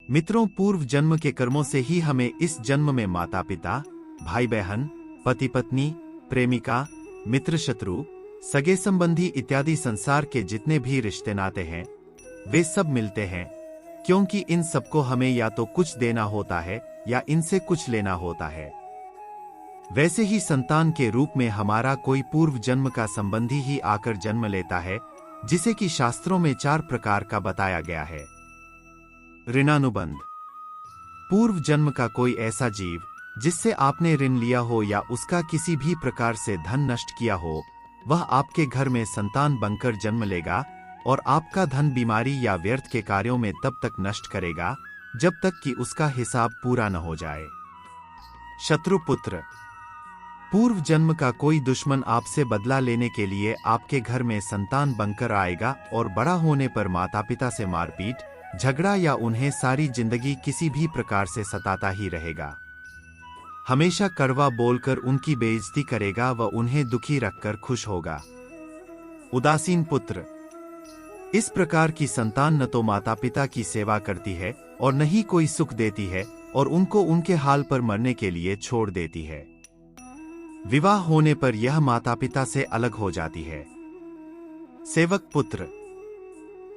मित्रों, पूर्व जन्म के कर्मों से ही हमें इस जन्म में माता पिता, भाई बहन, पति पत्नी, प्रेमिका, मित्र शत्रु, सगे संबंधी इत्यादि संसार के जितने भी रिश्ते नाते हैं वे सब मिलते हैं, क्योंकि इन सबको हमें या तो कुछ देना होता है या इनसे कुछ लेना होता है। वैसे ही संतान के रूप में हमारा कोई पूर्व जन्म का संबंधी ही आकर जन्म लेता है, जिसे कि शास्त्रों में 4 प्रकार का बताया गया है। ऋणानुबंध। पूर्व जन्म का कोई ऐसा जीव जिससे आपने ऋण लिया हो या उसका किसी भी प्रकार से धन नष्ट किया हो, वह आपके घर में संतान बनकर जन्म लेगा और आपका धन बीमारी या व्यर्थ के कार्यों में तब तक नष्ट करेगा जब तक कि उसका हिसाब पूरा न हो जाए। शत्रुपुत्र। पूर्व जन्म का कोई दुश्मन आपसे बदला लेने के लिए आपके घर में संतान बनकर आएगा और बड़ा होने पर माता पिता से मारपीट, झगड़ा या उन्हें सारी जिंदगी किसी भी प्रकार से सताता ही रहेगा। हमेशा कड़वा बोलकर उनकी बेइज्जती करेगा व उन्हें दुखी रखकर खुश होगा। उदासीन पुत्र। इस प्रकार की संतान न तो माता पिता की सेवा करती है और न ही कोई सुख देती है और उनको उनके हाल पर मरने के लिए छोड़ देती है। विवाह होने पर यह माता पिता से अलग हो जाती है। सेवक पुत्र।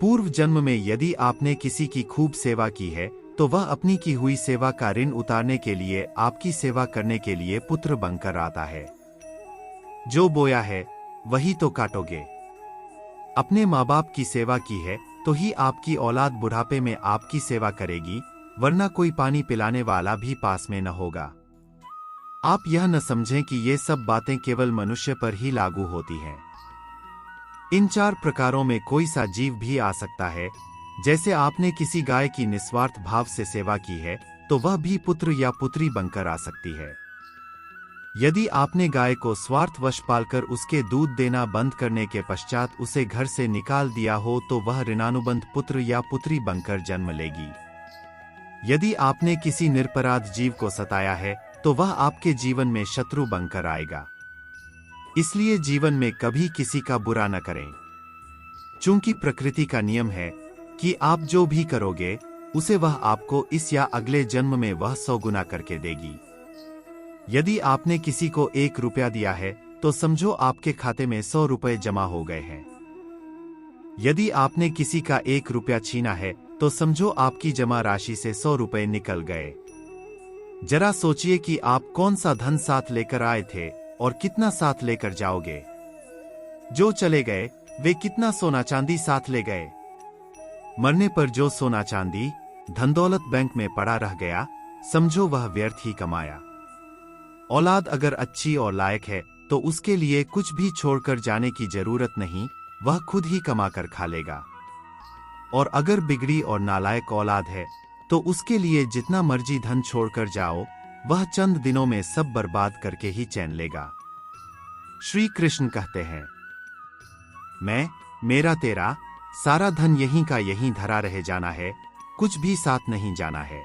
पूर्व जन्म में यदि आपने किसी की खूब सेवा की है तो वह अपनी की हुई सेवा का ऋण उतारने के लिए आपकी सेवा करने के लिए पुत्र बनकर आता है। जो बोया है वही तो काटोगे। अपने माँ बाप की सेवा की है तो ही आपकी औलाद बुढ़ापे में आपकी सेवा करेगी, वरना कोई पानी पिलाने वाला भी पास में न होगा। आप यह न समझें कि ये सब बातें केवल मनुष्य पर ही लागू होती हैं। इन 4 प्रकारों में कोई सा जीव भी आ सकता है। जैसे आपने किसी गाय की निस्वार्थ भाव से सेवा की है तो वह भी पुत्र या पुत्री बनकर आ सकती है। यदि आपने गाय को स्वार्थवश पालकर उसके दूध देना बंद करने के पश्चात उसे घर से निकाल दिया हो तो वह ऋणानुबंध पुत्र या पुत्री बनकर जन्म लेगी। यदि आपने किसी निरपराध जीव को सताया है तो वह आपके जीवन में शत्रु बनकर आएगा। इसलिए जीवन में कभी किसी का बुरा न करें। चूंकि प्रकृति का नियम है कि आप जो भी करोगे उसे वह आपको इस या अगले जन्म में वह 100 गुना करके देगी। यदि आपने किसी को 1 रुपया दिया है तो समझो आपके खाते में 100 रुपए जमा हो गए हैं। यदि आपने किसी का 1 रुपया छीना है तो समझो आपकी जमा राशि से 100 रुपए निकल गए। जरा सोचिए कि आप कौन सा धन साथ लेकर आए थे और कितना साथ लेकर जाओगे। जो चले गए वे कितना सोना चांदी साथ ले गए। मरने पर जो सोना चांदी धन दौलत बैंक में पड़ा रह गया, समझो वह व्यर्थ ही कमाया। औलाद अगर अच्छी और लायक है तो उसके लिए कुछ भी छोड़कर जाने की जरूरत नहीं, वह खुद ही कमाकर खा लेगा। और अगर बिगड़ी और नालायक औलाद है तो उसके लिए जितना मर्जी धन छोड़कर जाओ, वह चंद दिनों में सब बर्बाद करके ही चैन लेगा। श्री कृष्ण कहते हैं, मैं, मेरा, तेरा सारा धन यहीं का यहीं धरा रह जाना है, कुछ भी साथ नहीं जाना है।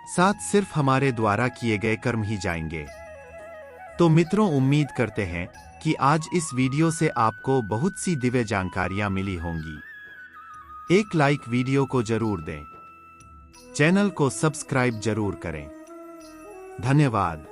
साथ सिर्फ हमारे द्वारा किए गए कर्म ही जाएंगे। तो मित्रों, उम्मीद करते हैं कि आज इस वीडियो से आपको बहुत सी दिव्य जानकारियां मिली होंगी। एक लाइक वीडियो को जरूर दें। चैनल को सब्सक्राइब जरूर करें। धन्यवाद।